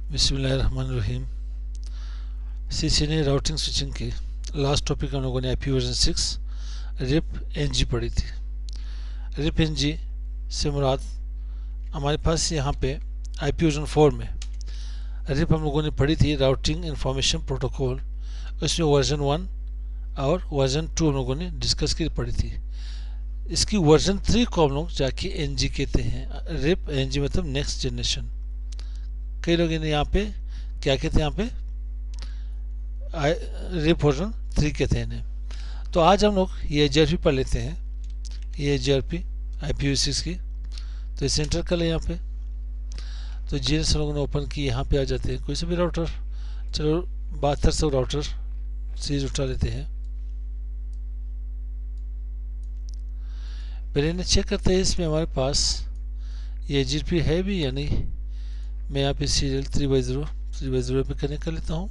बिस्मिल्लाहिर्रहमानिर्रहीम। CCNA routing switching के last topic हम लोगों ने IP वर्जन 6 रिप NG पढ़ी थी। रिप NG से मुराद हमारे पास यहाँ पे IP वर्जन 4 में रिप हम लोगों ने पढ़ी थी, राउटिंग इंफॉर्मेशन प्रोटोकॉल। उसमें वर्जन 1 और वर्जन 2 हम लोगों ने डिस्कस की पढ़ी थी। इसकी वर्जन 3 को हम लोग जाके NG कहते हैं। रिप NG मतलब नेक्स्ट जनरेशन। कई लोग इन्हें यहाँ पे क्या कहते हैं, यहाँ पे रिप वर्जन 3 कहते हैं इन्हें। तो आज हम लोग EIGRP पढ़ लेते हैं, EIGRP IPv6 की। तो इसे एंटर कर लें यहाँ पे। तो GNS लोगों ने ओपन की, यहाँ पे आ जाते हैं कोई से भी राउटर। चलो 7200 राउटर सीरीज उठा लेते हैं। पहले इन्हें चेक करते हैं इसमें हमारे पास EIGRP है भी या नहीं। मैं यहाँ पे सीरियल 3x0 पे कनेक्ट कर लेता हूँ,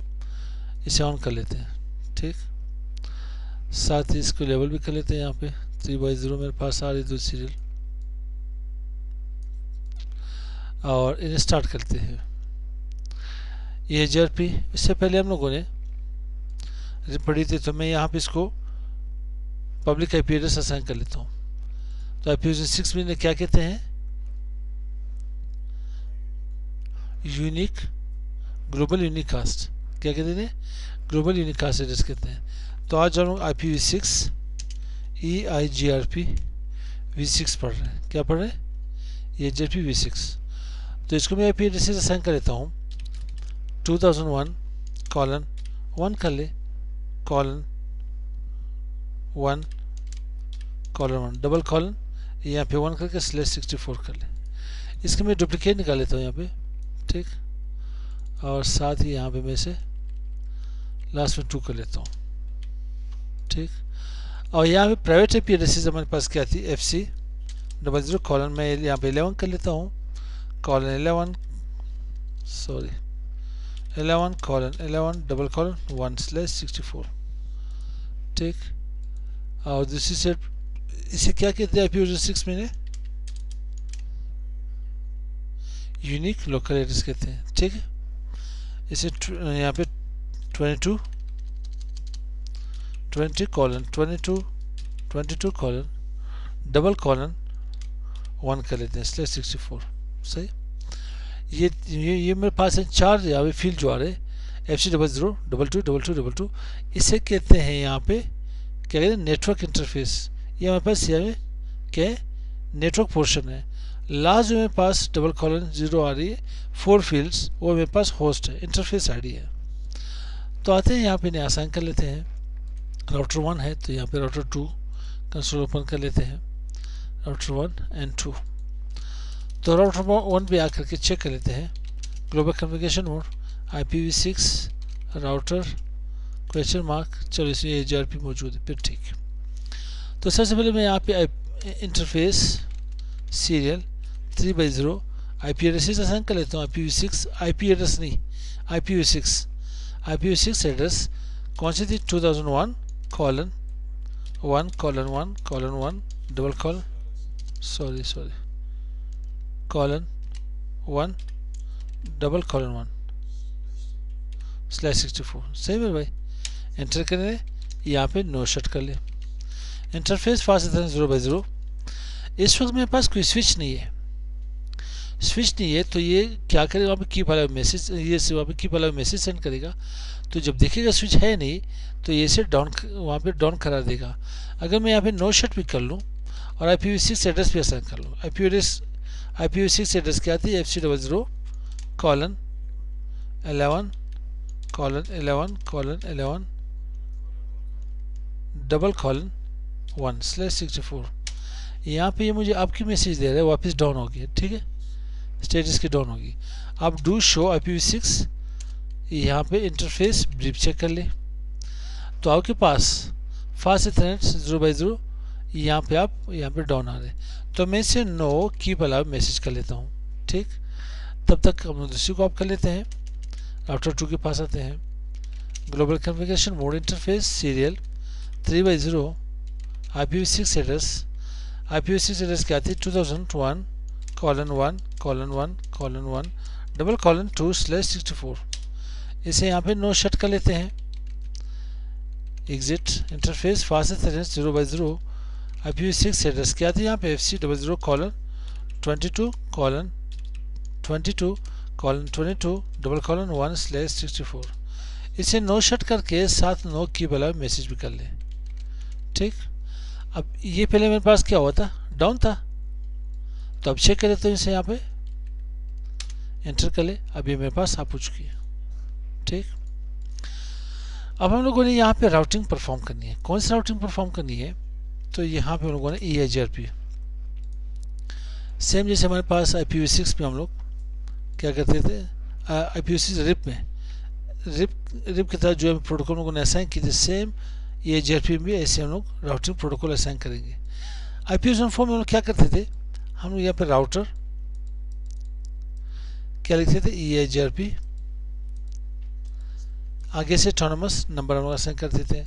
इसे ऑन कर लेते हैं। ठीक, साथ ही इसको लेवल भी कर लेते हैं। यहाँ पे 3x0 मेरे पास आ रही 2 सीरियल, और इन्हें स्टार्ट करते हैं। EIGRP इससे पहले हम लोगों ने पढ़ी थी, तो मैं यहाँ पे इसको पब्लिक IP एड्रेस असाइन कर लेता हूँ। तो IPv6 में क्या कहते हैं, यूनिक ग्लोबल यूनिकास्ट। क्या कहते हैं, ग्लोबल यूनिकास्ट एड्रेस कहते हैं। तो आज हम लोग IPv6 EIGRP v6 पढ़ रहे हैं। क्या पढ़ रहे हैं, EIGRP v6। तो इसको मैं IP एड्रेस असाइन कर लेता हूँ। 2001:1 कर ले, :1:1 डबल कॉलन, यहाँ पे 1 करके /64 कर ले। इसके मैं डुप्लीकेट निकाल लेता हूँ यहाँ पे। ठीक, और साथ ही यहाँ पे मैं से लास्ट में 2 कर लेता हूँ। ठीक, और यहाँ पे प्राइवेट IP एड्रेसेस हमारे पास क्या थी, FC00:, मैं यहाँ पे 11 कर लेता हूँ, :11 :11:1/64। ठीक, और दूसरी सेट इसे क्या कहते हैं IPv6 में, यूनिक लोकल एड्रेस कहते हैं। ठीक है, इसे यहाँ पे 22:22:1 कर लेते हैं /64। सही, ये मेरे पास है 4 यहाँ पे फील्ड जो आ रहे FC00:22:22:22। इसे कहते हैं यहाँ पे क्या कहते हैं, नेटवर्क इंटरफेस। ये हमारे पास यहाँ पे क्या है, नेटवर्क पोर्शन है। लास्ट जो मेरे पास :0 आ रही है 4 फील्ड्स, वो मेरे पास होस्ट है, इंटरफेस आईडी है। तो आते हैं यहाँ पे इन्हें असाइन कर लेते हैं। राउटर 1 है तो यहाँ पे राउटर 2 कंसोल ओपन कर लेते हैं, राउटर 1 एंड 2। तो राउटर 1 पे आकर के चेक कर लेते हैं, global communication mode IPv6 router ? चलो इसमें EIGRP मौजूद है, फिर ठीक। तो सबसे पहले मैं यहाँ पे interface serial 3x0 IP address assign कर लेता हूँ। IPv6 IP एड्रेस नहीं, IPv6 एड्रेस कौन सी थी, 2001:1:1:1 डबल कॉलन :1:1 /64। सही है भाई, एंटर करें, यहाँ पे नो शट कर ले। Interface fast 0x0। इस वक्त मेरे पास कोई स्विच नहीं है, तो ये क्या करेगा, वहाँ पे कीप वाला मैसेज, ये से वहाँ पे कीप वाला मैसेज सेंड करेगा। तो जब देखेगा स्विच है नहीं, तो ये से डाउन, वहाँ पे डाउन करा देगा। अगर मैं यहाँ पे नो शट भी कर लूँ और IPv6 एड्रेस भी असाइन कर लूँ, IPv6 एड्रेस क्या आती है, FC00:11:11:11:1 /64। यहाँ पे ये मुझे आपकी मैसेज दे रहा है, वापस डाउन हो गया। ठीक है, स्टेटस की डाउन होगी। आप डू शो IPv6, यहाँ पे इंटरफेस ब्रीफ चेक कर ले, तो आपके पास फास्ट इथरनेट 0x0 यहाँ पे डाउन आ रहे। तो मैं इसे नो कीप अलाउ मैसेज कर लेता हूँ। ठीक, तब तक हम दूसरी को आप कर लेते हैं। राउटर 2 के पास आते हैं, global communication mode interface serial 3x0 IPv6 address क्या थी, 2001:1:1:1 $2/64। इसे यहाँ पे नो शट कर लेते हैं। Exit interface fast 0/0 IPv6 address क्या थी यहाँ पे FC00:22:22:1/64। इसे नो शट करके साथ नो की वाला मैसेज भी कर लें। ठीक, अब ये पहले मेरे पास क्या हुआ था, डाउन था, तो अब चेक करें तो इसे यहाँ पे एंटर कर ले। अब ये मेरे पास आ चुकी है। ठीक, अब हम लोगों ने यहाँ पे राउटिंग परफॉर्म करनी है। कौन सी राउटिंग परफॉर्म करनी है, तो यहाँ पे हम लोगों ने EIGRP सेम जैसे हमारे पास IPv6 में हम लोग क्या करते थे, IPv6 रिप में रिप की तरह जो प्रोटोकॉल लोगों ने असाइन की थी, सेम EIGRP में भी ऐसे हम लोग राउटिंग प्रोटोकॉल असाइन करेंगे। IPv4 में हम लोग क्या करते थे, हम लोग यहाँ पे राउटर क्या लिखते थे, EIGRP, आगे से ऑटोनमस नंबर हम लोग असाइन करते थे,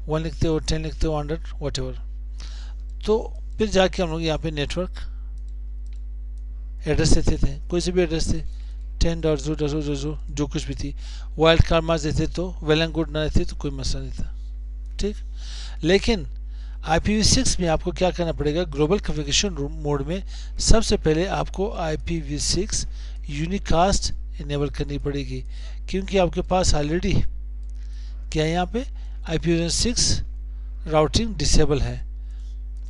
1 लिखते हो, 10 लिखते हो, 100 व्हाटएवर। तो फिर जाके हम लोग यहाँ पे नेटवर्क एड्रेस देते थे, कोई से भी एड्रेस थे, 10.0.0.0 जो कुछ भी थी। वाइल्ड कार्ड मार्क्स देते तो वेल एंड गुड ना देते तो कोई मसला नहीं था। ठीक, लेकिन IPv6 में आपको क्या करना पड़ेगा, ग्लोबल कन्फिगरेशन मोड में सबसे पहले आपको IPv6 यूनिकास्ट इनेबल करनी पड़ेगी, क्योंकि आपके पास ऑलरेडी क्या है यहाँ पे IPv6 राउटिंग डिसेबल है।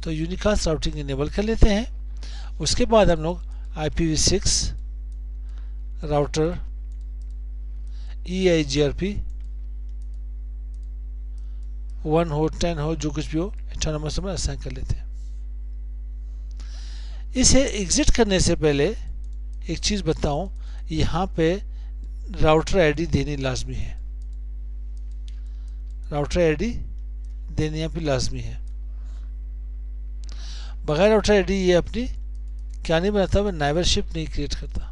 तो यूनिकास्ट राउटिंग इनेबल कर लेते हैं। उसके बाद हम लोग IPv6 राउटर EIGRP 1 हो, 10 हो, जो कुछ भी हो, ऑटोनमस में असाइन कर लेते हैं। इसे एग्जिट करने से पहले एक चीज़ बताऊं, यहाँ पे राउटर आईडी देनी लाजमी है। राउटर आईडी देनी यहाँ पे लाजमी है। बगैर राउटर आईडी ये अपनी क्या नहीं बनाता, वह नाइबरशिप नहीं क्रिएट करता।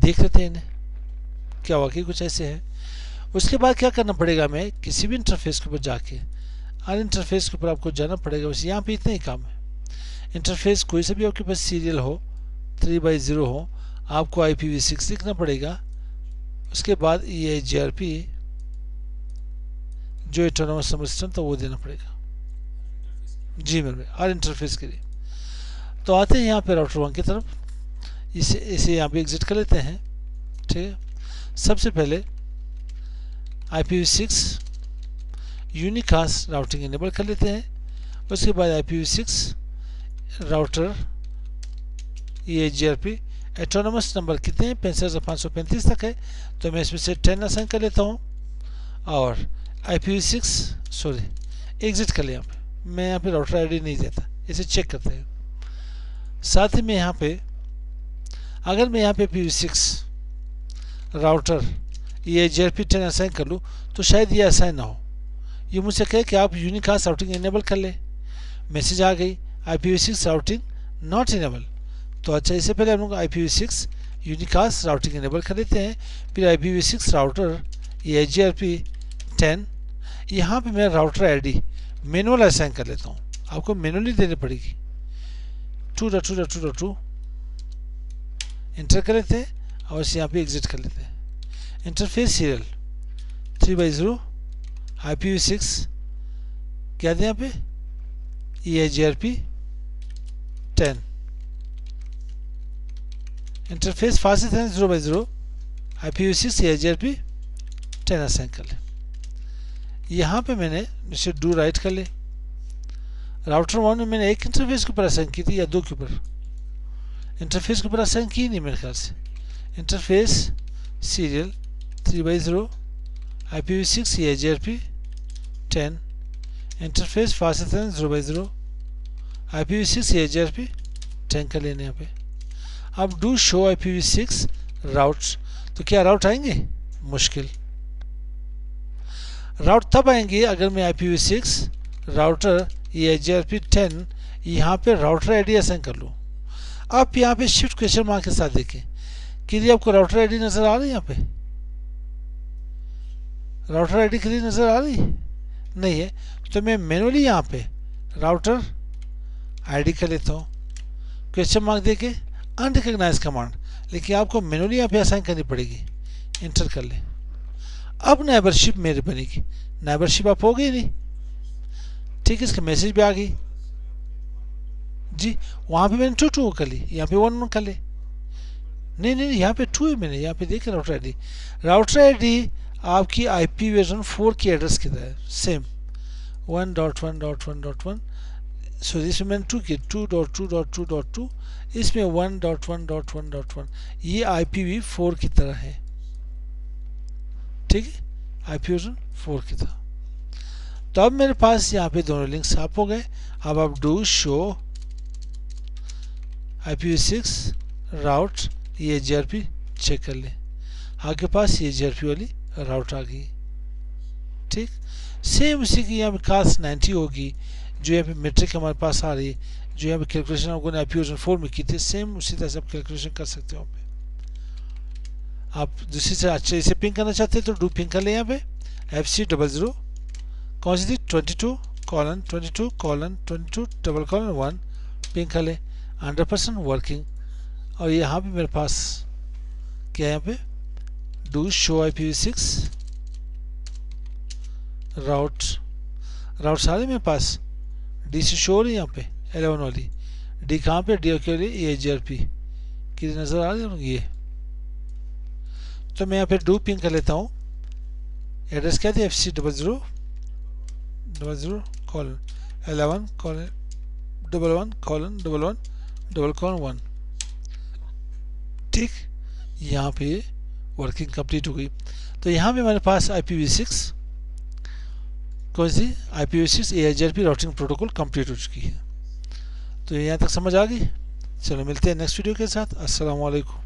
देख लेते हैं इन्हें, क्या वाकई कुछ ऐसे है। उसके बाद क्या करना पड़ेगा, हमें किसी भी इंटरफेस के ऊपर जाके, हर इंटरफेस के ऊपर आपको जाना पड़ेगा। बस यहाँ पे इतना ही काम है। इंटरफेस कोई से भी आपके पास सीरियल हो, 3/0 हो, आपको IPv6 लिखना पड़ेगा। उसके बाद EIGRP जो ऑटोनमस नंबर सिस्टम था वो देना पड़ेगा। जी मेरे हर इंटरफेस के लिए। तो आते हैं यहाँ पे राउटर 1 की तरफ। इसे यहाँ पे एग्जिट कर लेते हैं। ठीक है, सबसे पहले IPv6 यूनिकास्ट राउटिंग इनेबल कर लेते हैं। उसके बाद IPv6 router EIGRP autonomous number कितने हैं, 65,535 तक है, तो मैं इसमें से 10 असाइन कर लेता हूँ। और IPv6 सॉरी एग्जिट कर लिया। यहाँ पे मैं यहाँ पे राउटर आईडी नहीं देता, इसे चेक करते हैं। साथ ही में यहाँ पे अगर मैं यहाँ पे IPv6 राउटर EIGRP 10 असाइन कर लूँ तो शायद ये असाइन ना हो। ये मुझसे कहे कि आप यूनिकास्ट राउटिंग इनेबल कर ले, मैसेज आ गई IPv6 राउटिंग नॉट इनेबल। तो अच्छा, इससे पहले हम लोग IPv6 यूनिकास्ट राउटिंग इनेबल कर लेते हैं। फिर IPv6 राउटर EIGRP 10, यहाँ पे मैं राउटर आईडी मैनुअल असाइन कर लेता हूँ। आपको मैनुअली देनी पड़ेगी। 2.2.2.2 इंटर कर लेते हैं और इसे यहाँ पे एग्जिट कर लेते हैं। इंटरफेस सीरियल 3/0 IPv6 क्या दें यहाँ पे EIGRP 10 interface fast 0/0 IPv6 EIGRP 10 assign कर ले। यहाँ पे मैंने इसे डू राइट कर ले। राउटर 1 में मैंने एक इंटरफेस के ऊपर असाइन की थी या दो के ऊपर, इंटरफेस के ऊपर असाइन की नहीं मेरे ख्याल से। Interface serial 3/0 IPv6 EIGRP 10 interface fast 0/0 IPv6 EIGRP 10 कर लेने यहाँ पे। अब डू शो IPv6 राउट्स, तो क्या राउट आएंगे? मुश्किल। राउट तब आएंगे अगर मैं IPv6 राउटर EIGRP 10 यहाँ पे राउटर आईडी असाइन कर लूँ। आप यहाँ पे शिफ्ट क्वेश्चन मार्क के साथ देखें कि यदि आपको राउटर आईडी नजर आ रही है, यहाँ पे राउटर आईडी के लिए नजर आ रही नहीं है, तो मैं मैनुअली यहाँ पे राउटर आईडी कर लेता हूँ, क्वेश्चन मार्क देके अनरिकग्नाइज कमांड लेकिन आपको मैनुअली यहाँ पे असाइन करनी पड़ेगी। इंटर कर ले। अब नेबरशिप मेरी बनेगी, नेबरशिप आप हो गई नहीं, ठीक है। इसका मैसेज भी आ गई जी। वहाँ पे मैंने 2 कर ली, यहाँ पे 1 कर ले। नहीं नहीं, यहाँ पे 2 है, मैंने यहाँ पे देखा राउटर आईडी। राउटर आईडी आपकी आईपी वर्जन 4 की एड्रेस की तरह है, सेम 1.1.1.1। सो इसमें मैंने 2 की 2.2.2.2, इसमें 1.1.1.1। ये IPv4 की तरह है, ठीक है, आईपी वर्जन 4 की तरह। तो अब मेरे पास यहाँ पे दोनों लिंक्स आप हो गए। अब आप do show IPv6 route EIGRP check कर लें, आपके पास EIGRP वाली राउट आ गई, ठीक। सेम उसी की यहाँ पे कास्ट 90 होगी, जो यहाँ पे मेट्रिक हमारे पास आ रही है, जो यहाँ पे कैलकुलेशन आपको IP वर्जन 4 में की थी, सेम उसी तरह से आप कैलकुलेशन कर सकते हो। आप दूसरी से अच्छे इसे पिंग करना चाहते हैं तो डू पिंग कर लें। यहाँ पे FC00 कौन सी थी 22:22:22:1 पिंग कर लें, 100% वर्किंग। और यहाँ पे मेरे पास क्या है, यहाँ पे डू शो IPv6 राउट सारे मेरे पास डी से शो हो रही है, यहाँ पे 11 वाली डी कहाँ पे, डी के लिए EIGRP की नज़र आ रही है ये। तो मैं यहाँ पे डू पिंग कर लेता हूँ। एड्रेस क्या थी FC00:11:11:11:1, ठीक। यहाँ पे वर्किंग कंप्लीट हो गई। तो यहाँ पे हमारे पास IPv6 कौन सी IPv6 EIGRP routing protocol complete हो चुकी है। तो यहाँ तक समझ आ गई। चलो मिलते हैं नेक्स्ट वीडियो के साथ। अस्सलाम वालेकुम।